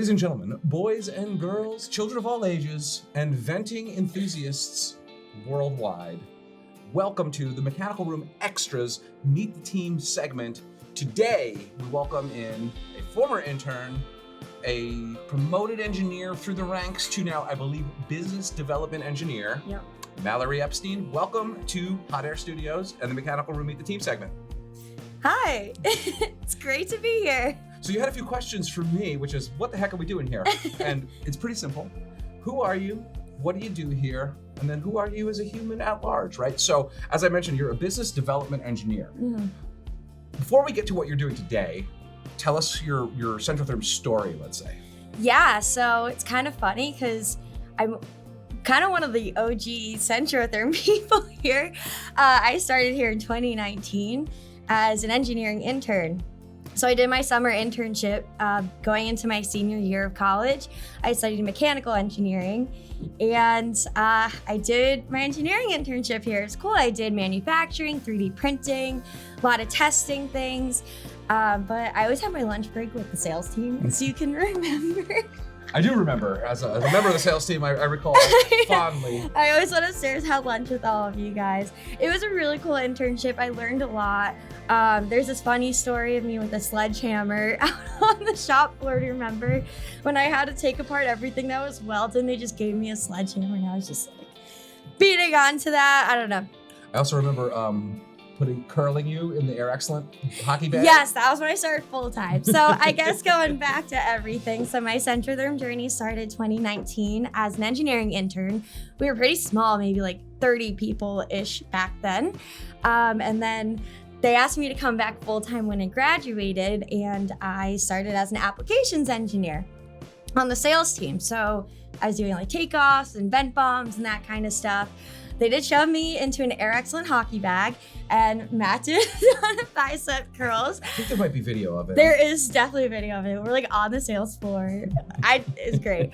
Ladies and gentlemen, boys and girls, children of all ages, and venting enthusiasts worldwide, welcome to the Mechanical Room Extras Meet the Team segment. Today, we welcome in a former intern, a promoted engineer through the ranks to now, I believe, business development engineer. Yep. Mallory Epstein, welcome to Hot Air Studios and the Mechanical Room Meet the Team segment. Hi, it's great to be here. So you had a few questions for me, which is, what the heck are we doing here? And it's pretty simple. Who are you? What do you do here? And then who are you as a human at large, right? So as I mentioned, you're a business development engineer. Mm-hmm. Before we get to what you're doing today, tell us your Centrotherm story, let's say. Yeah, so it's kind of funny because I'm kind of one of the OG Centrotherm people here. I started here in 2019 as an engineering intern. So I did my summer internship going into my senior year of college. I studied mechanical engineering and I did my engineering internship here. It's cool. I did manufacturing, 3D printing, a lot of testing things. But I always had my lunch break with the sales team, so you can remember. I do remember, as a member of the sales team, I recall fondly. I always went upstairs, had lunch with all of you guys. It was a really cool internship. I learned a lot. There's this funny story of me with a sledgehammer out on the shop floor. Do you remember when I had to take apart everything that was welded? They just gave me a sledgehammer and I was just like beating onto that. I don't know. I also remember curling you in the Air Excellent hockey bag. Yes, that was when I started full time. So I guess going back to everything. So my Centrotherm journey started 2019 as an engineering intern. We were pretty small, maybe like 30 people-ish back then. And then they asked me to come back full time when I graduated, and I started as an applications engineer on the sales team. So I was doing like takeoffs and vent bombs and that kind of stuff. They did shove me into an Air Excellent hockey bag, and Matt did a ton of bicep curls. I think there might be video of it. There is definitely a video of it. We're like on the sales floor. It's great.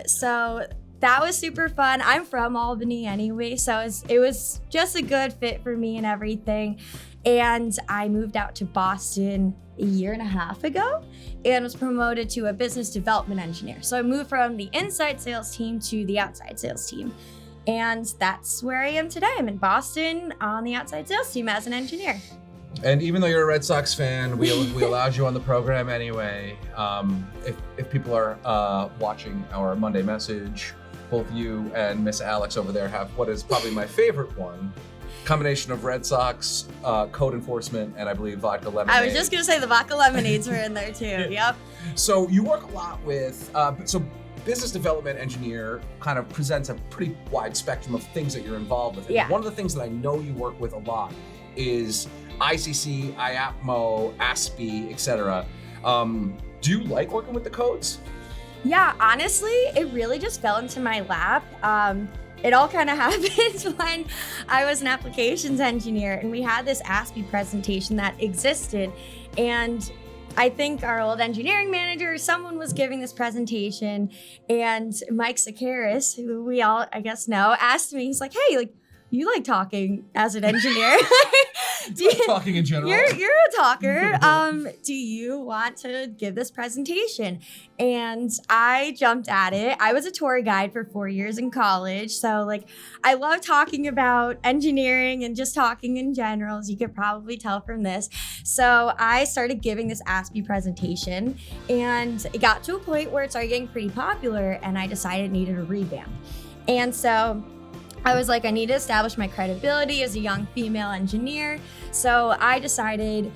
So that was super fun. I'm from Albany anyway, so it was just a good fit for me and everything. And I moved out to Boston a year and a half ago and was promoted to a business development engineer. So I moved from the inside sales team to the outside sales team. And that's where I am today. I'm in Boston on the outside sales team as an engineer. And even though you're a Red Sox fan, we allowed you on the program anyway. If people are watching our Monday message, both you and Miss Alex over there have what is probably my favorite one. Combination of Red Sox, code enforcement, and I believe vodka lemonade. I was just gonna say the vodka lemonades were in there too. Yep. So you work a lot with, business development engineer kind of presents a pretty wide spectrum of things that you're involved with. And yeah. One of the things that I know you work with a lot is ICC, IAPMO, ASPE, etc. Do you like working with the codes? Yeah, honestly, it really just fell into my lap. It all kind of happened when I was an applications engineer and we had this ASPE presentation that existed. And I think our old engineering manager, someone was giving this presentation, and Mike Sakaris, who we all, I guess, know, asked me, he's like, hey, like, you like talking as an engineer. Talking in general. You're a talker. Do you want to give this presentation? And I jumped at it. I was a tour guide for 4 years in college. So like, I love talking about engineering and just talking in general, as you could probably tell from this. So I started giving this ASPE presentation, and it got to a point where it started getting pretty popular, and I decided it needed a revamp. And so I was like, I need to establish my credibility as a young female engineer. So I decided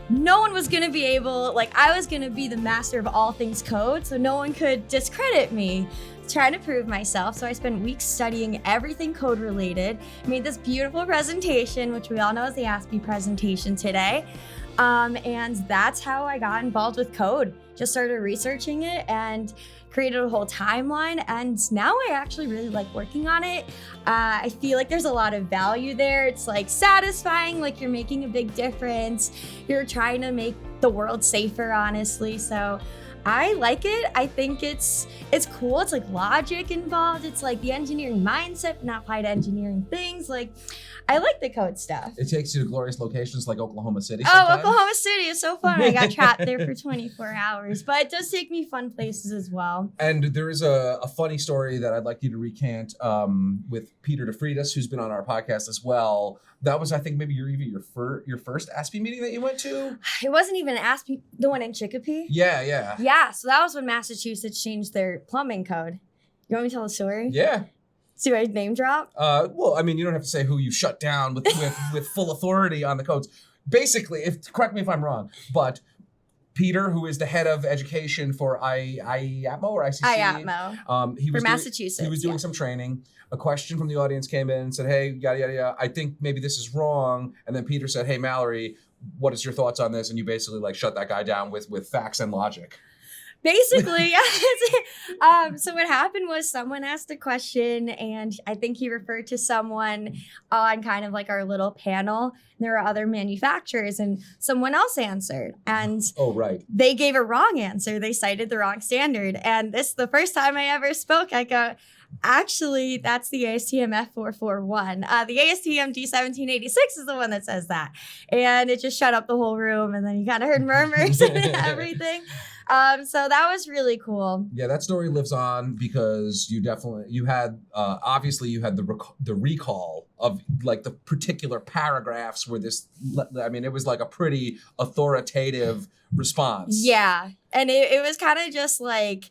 no one was gonna be able, like I was gonna be the master of all things code, so no one could discredit me, trying to prove myself. So I spent weeks studying everything code related, made this beautiful presentation, which we all know is the ASPE presentation today. And that's how I got involved with code. Just started researching it and created a whole timeline, and now I actually really like working on it. I feel like there's a lot of value there. It's like satisfying, like you're making a big difference. You're trying to make the world safer, honestly. So I like it. I think it's cool. It's like logic involved. It's like the engineering mindset, not applied to engineering things. Like, I like the code stuff. It takes you to glorious locations like Oklahoma City Oh, sometimes. Oklahoma City is so fun. I got trapped there for 24 hours, but it does take me fun places as well. And there is a funny story that I'd like you to recant with Peter DeFreitas, who's been on our podcast as well. That was, I think, maybe your first ASPE meeting that you went to? It wasn't even an ASPE, the one in Chicopee? Yeah. Yeah, so that was when Massachusetts changed their plumbing code. You want me to tell the story? Yeah. Do I name drop? Well, I mean, you don't have to say who you shut down with full authority on the codes. Basically, correct me if I'm wrong, but Peter, who is the head of education for IAPMO or ICC? IAPMO. For Massachusetts. He was doing some training. A question from the audience came in and said, hey, yada, yada, yada, I think maybe this is wrong. And then Peter said, hey, Mallory, what is your thoughts on this? And you basically like shut that guy down with facts and logic. Basically, so what happened was someone asked a question, and I think he referred to someone on kind of like our little panel. And there were other manufacturers, and someone else answered. And they gave a wrong answer. They cited the wrong standard. And the first time I ever spoke, I go, actually, that's the ASTM F441. The ASTM D1786 is the one that says that. And it just shut up the whole room, and then you kind of heard murmurs and everything. So that was really cool. Yeah, that story lives on because you had the recall of like the particular paragraphs where it was like a pretty authoritative response. Yeah, and it was kind of just like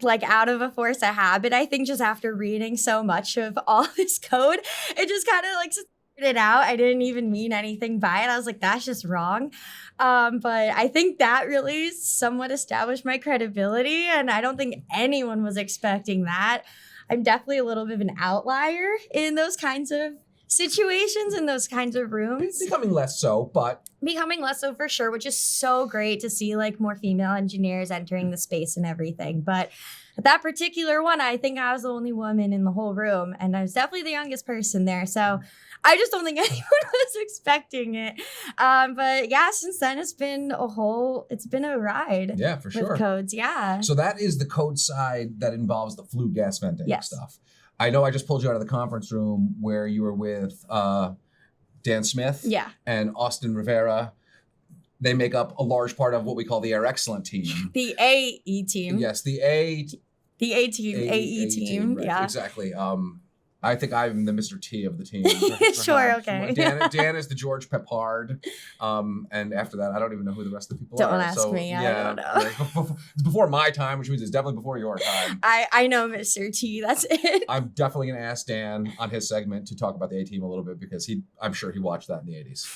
out of a force of habit. I think just after reading so much of all this code, it just kind of like it out. I didn't even mean anything by it. I was like, that's just wrong. But I think that really somewhat established my credibility, and I don't think anyone was expecting that. I'm definitely a little bit of an outlier in those kinds of situations, in those kinds of rooms. Becoming less so for sure, which is so great to see like more female engineers entering the space and everything. But at that particular one, I think I was the only woman in the whole room, and I was definitely the youngest person there. So I just don't think anyone was expecting it. But yeah, since then it's been a ride. Yeah, for sure. With codes, yeah. So that is the code side that involves the flue gas venting stuff. I know I just pulled you out of the conference room where you were with Dan Smith and Austin Rivera. They make up a large part of what we call the Air Excellent team. The AE team. Yes, the A team, AE team. Right, yeah. Exactly. I think I'm the Mr. T of the team. Sure, okay. Dan is the George Peppard. And after that, I don't even know who the rest of the people are. Don't ask me. I don't know. It's before my time, which means it's definitely before your time. I know Mr. T. That's it. I'm definitely going to ask Dan on his segment to talk about the A team a little bit because I'm sure he watched that in the 80s.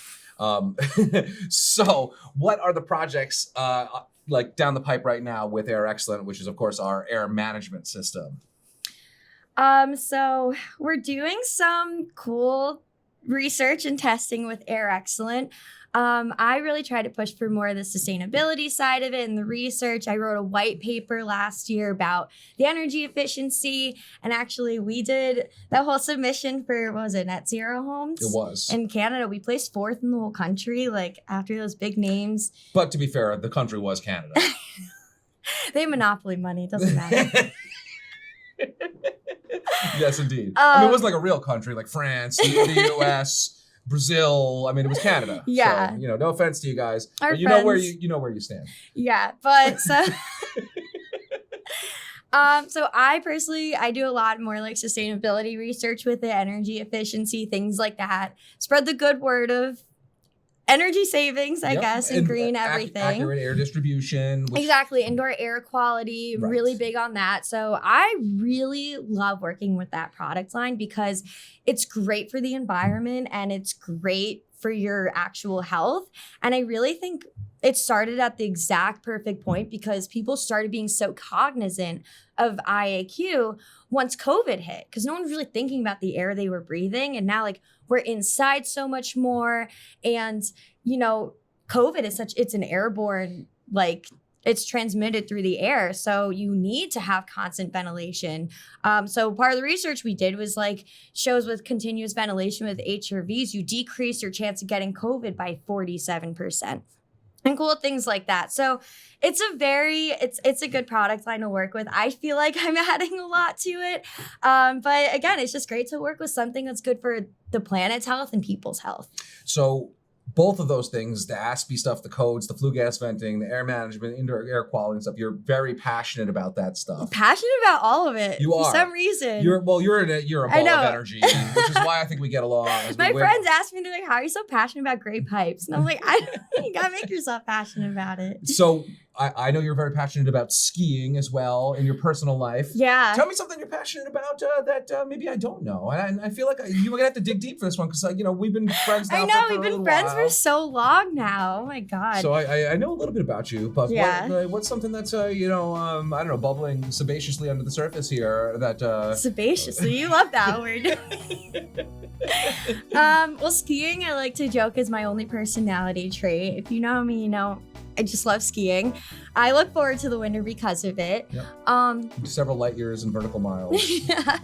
So what are the projects like down the pipe right now with Air Excellent, which is, of course, our air management system? So we're doing some cool research and testing with Air Excellent. I really try to push for more of the sustainability side of it and the research. I wrote a white paper last year about the energy efficiency. And actually we did that whole submission for, what was it, net zero homes? It was. In Canada. We placed 4th in the whole country, like after those big names. But to be fair, the country was Canada. They have monopoly money. It doesn't matter. Yes, indeed. It was like a real country, like France, the US, Brazil. It was Canada. Yeah. So, no offense to you guys, but you know where you stand. Yeah, but so so I do a lot more like sustainability research with it, energy efficiency, things like that. Spread the good word of energy savings, I guess, and green everything. Accurate air distribution. Exactly. Indoor air quality, Right. Really big on that. So I really love working with that product line because it's great for the environment and it's great for your actual health. And I really think it started at the exact perfect point because people started being so cognizant of IAQ once COVID hit, because no one was really thinking about the air they were breathing. And now we're inside so much more. And, COVID is it's an airborne, it's transmitted through the air. So you need to have constant ventilation. So part of the research we did was shows with continuous ventilation with HRVs, you decrease your chance of getting COVID by 47%. and cool things like that. So it's a good product line to work with. I feel like I'm adding a lot to it. But again, it's just great to work with something that's good for the planet's health and people's health. So both of those things, the ASPE stuff, the codes, the flue gas venting, the air management, indoor air quality and stuff, you're very passionate about that stuff. Passionate about all of it. You are. For some reason. You're a ball of energy, which is why I think we get along. My friends ask me, they're like, how are you so passionate about great pipes? And I'm like, you gotta make yourself passionate about it. So I know you're very passionate about skiing as well in your personal life. Yeah. Tell me something you're passionate about that maybe I don't know. And I feel like you're gonna have to dig deep for this one because we've been friends now. I know for we've been friends for so long now. Oh my god. So I know a little bit about you, but what's something that's I don't know, bubbling sabaciously under the surface here that sabaciously, you love that word. Well, skiing, I like to joke, is my only personality trait. If you know me, you know I just love skiing. I look forward to the winter because of it. Yep. Several light years and vertical miles. Yeah.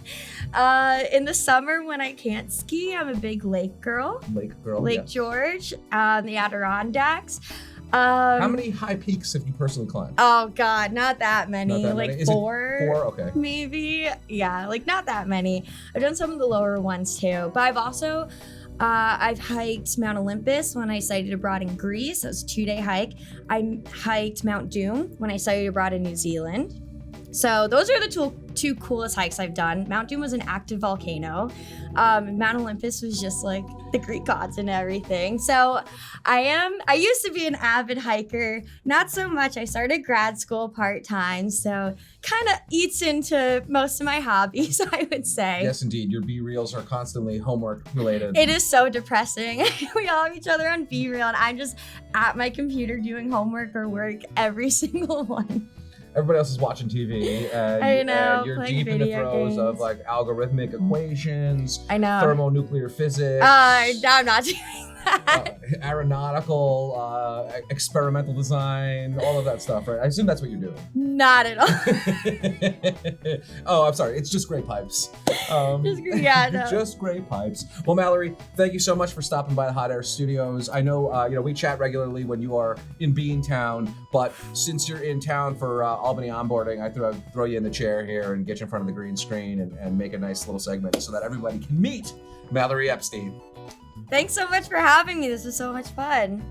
In the summer when I can't ski, I'm a big lake girl. Lake George, the Adirondacks. How many high peaks have you personally climbed? Oh God, not that many. Like four. Four? Okay. Maybe. Yeah, like not that many. I've done some of the lower ones too, but I've also I've hiked Mount Olympus when I studied abroad in Greece. That was a 2-day hike. I hiked Mount Doom when I studied abroad in New Zealand. So those are the two coolest hikes I've done. Mount Doom was an active volcano. Mount Olympus was just like the Greek gods and everything. So I used to be an avid hiker, not so much. I started grad school part-time, so kind of eats into most of my hobbies, I would say. Yes, indeed. Your B-reels are constantly homework related. It is so depressing. We all have each other on B-reel, and I'm just at my computer doing homework or work every single one. Everybody else is watching TV, and you're deep in the throes of like algorithmic equations, thermonuclear physics. I'm not doing that. Aeronautical, experimental design, all of that stuff, right? I assume that's what you're doing. Not at all. Oh, I'm sorry. It's just great pipes. Just great pipes. Well, Mallory, thank you so much for stopping by the Hot Air Studios. I know, we chat regularly when you are in Beantown, but since you're in town for Albany onboarding, I throw you in the chair here and get you in front of the green screen and make a nice little segment so that everybody can meet Mallory Epstein. Thanks so much for having me. This was so much fun.